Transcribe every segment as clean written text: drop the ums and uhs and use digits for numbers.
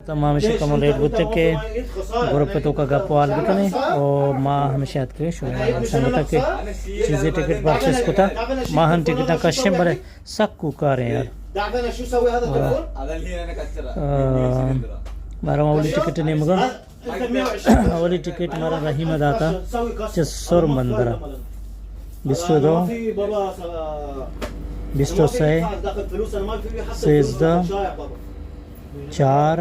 तमाम कमलेट बुते के ग्रुप तो का गपवाल बिकने और माँ हमेशा याद करे संगता के चीज़ें टिकट परचेस कोता माँ हम टिकट ना कश्यम बरे सक्कू कारें यार मारा वाली टिकट नहीं मगर वाली टिकट मारा रहीम दाता चस्सोर मंदरा बिस्टो दो बिस्टो से सेजदा चार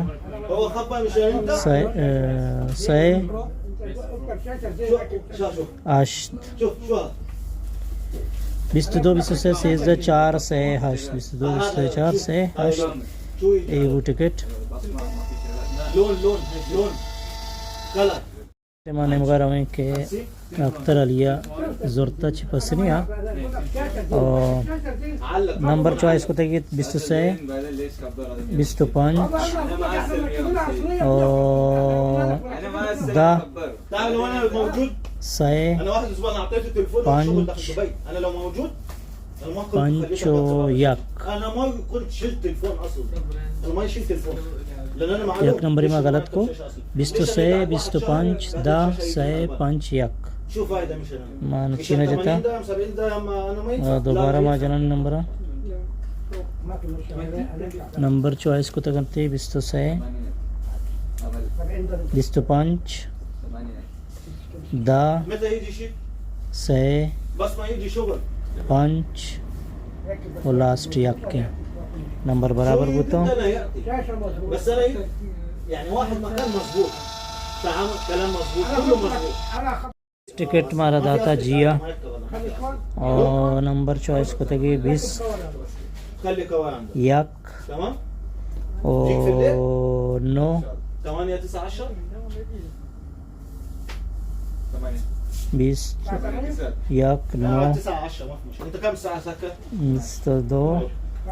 से आश्त बिस्टो दो बिस्टो से सेजदा चार से आश्त बिस्टो दो बिस्टो चार से आश्त ये वो टिकट माने मगर हमें के अख्तर अलिया ज़ुरता चिपसनिया और नंबर चॉइस को तक 20 से 25 और दा से 5 पंचो यक एक नंबर में गलत को 20 से 25 दा से 5 यक मान चीन जता दोबारा मा जनन नंबर चॉइस को तकते 20 से 25 दा से 5 और लास्ट यक के नंबर बराबर बुतो टिकट मारा दाता जिया और नंबर चॉइस को तगी 20 यक और 9 20 यक 9 2 12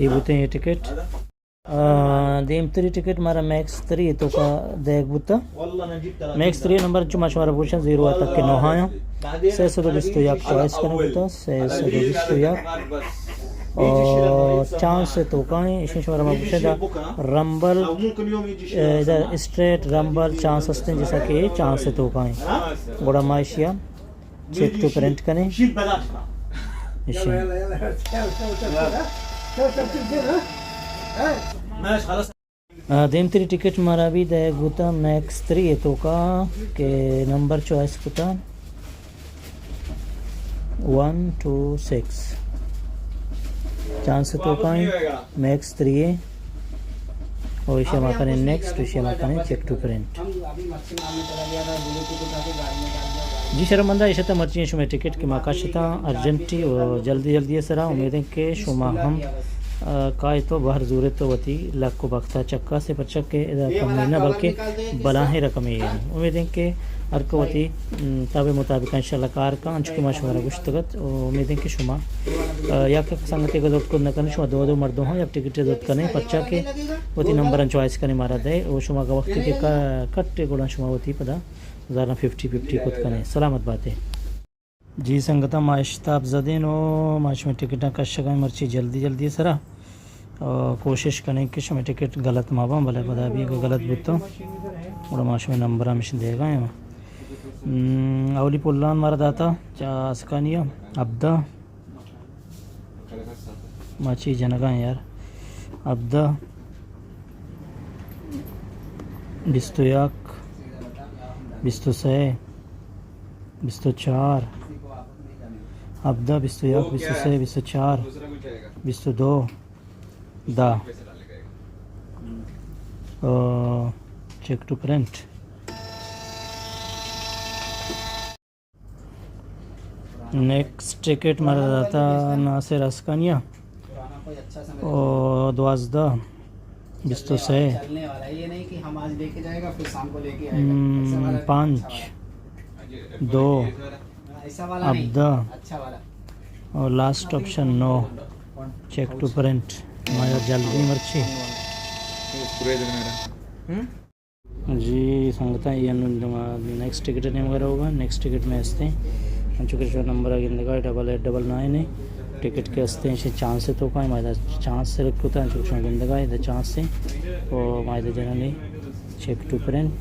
ये बुते ये टिकट देम 3 टिकट मारा मैक्स 3 तो का देख बुता मैक्स 3 नंबर जो मशवरा पूछा 0 तक के 9 आया से तो बिस्तो या चॉइस करना बुता से तो बिस्तो या और चांस से तो कहीं इसमें शमारा में पूछा रंबल इधर स्ट्रेट रंबल चांस हस्ते जैसा कि चांस से तो कहीं बड़ा माशिया चेक टू प्रिंट करें देम 3 टिकट मारा भी दे गुता मैक्स 3 तो का के नंबर चॉइस गुता 1 2 6 चांस तो कहीं मैक्स 3 और इसे माकने नेक्स्ट इसे माकने चेक टू प्रिंट जी शर्मंदा इसे तो मर्ची शुमे टिकट की माकाशता अर्जेंटी और जल्दी जल्दी सरा उम्मीदें के शुमा हम काय तो बाहर जूरे तो वती लाख को बख्ता चक्का से पचक के महीना बल्कि बलाहे रकम उम्मीदें के अर्कवती ताबे मुताबिक इंशाल्लाह कार का अंश की मशवरा गुश्तगत उम्मीदें कि शुमा या के संगति को दोट को न करने शुमा दो मर्दों हो या टिकट दोट करने पच्चा के वती नंबर चॉइस करने मारा दे वो शुमा का वक्त के कट्टे गुणा शुमा वती पदा 50-50 खुद करने सलामत बातें जी संगता माशताब जदीन हो माश में टिकट का शगा मर्ची जल्दी जल्दी सरा और कोशिश करें कि शुमा टिकट गलत माबा भले पता भी गलत बुतो और माश में नंबर हमेशा देगा अवली पुल्लान मारा दाता चा सकानिया अब्दा माची जनगा यार अब्दा बिस्तो याक बिस्तो से बिस्तो 4 अब्दा बिस्तो याक बिस्तो से बिस्तो 4 बिस्तो 2 दा check to print next ticket मारा जाता नासिर अस्कानिया और 12 बिस्तो से 5 2 अब्दा और last option 9 check to print माया जल्दी मर्ची जी संगता ಈ ನೆಕ್ಸ್ಟ್ ಟಿಕೆಟ್ ನಿಮಗೆ ಹೋಗ ನೆಕ್ಸ್ಟ್ ಟಿಕೆಟ್ में हंसते अंचुकेश्वर नंबर ಆಗಿಂದಗ 8899 टिकट के हंसते हैं चांस से तो का मायदा चांस सेलेक्ट होता है अंचुकेश्वर ಆಗಿಂದಗ ಇದು चांस से और मायदा generally check to print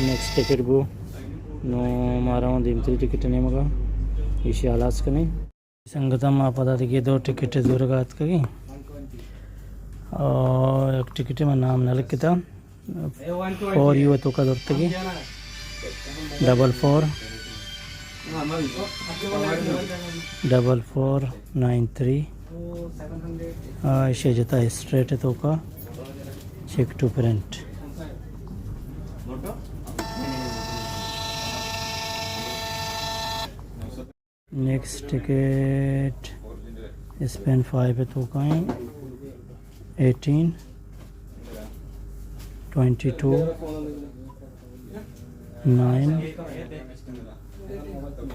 next ticket बो नो मारा दिमत्री टिकट ನಿಮಗೆ इशी आलास्कनी संगता में पता देखिए 2 टिकट दूरगात कगी और एक टिकट में नाम न लिखता और यू तो का दौर तक 4493 इसे जता स्ट्रेट तो का check to print next ticket स्पेन 5 तो का 18 22 9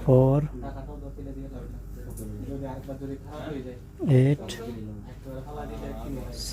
4 8 6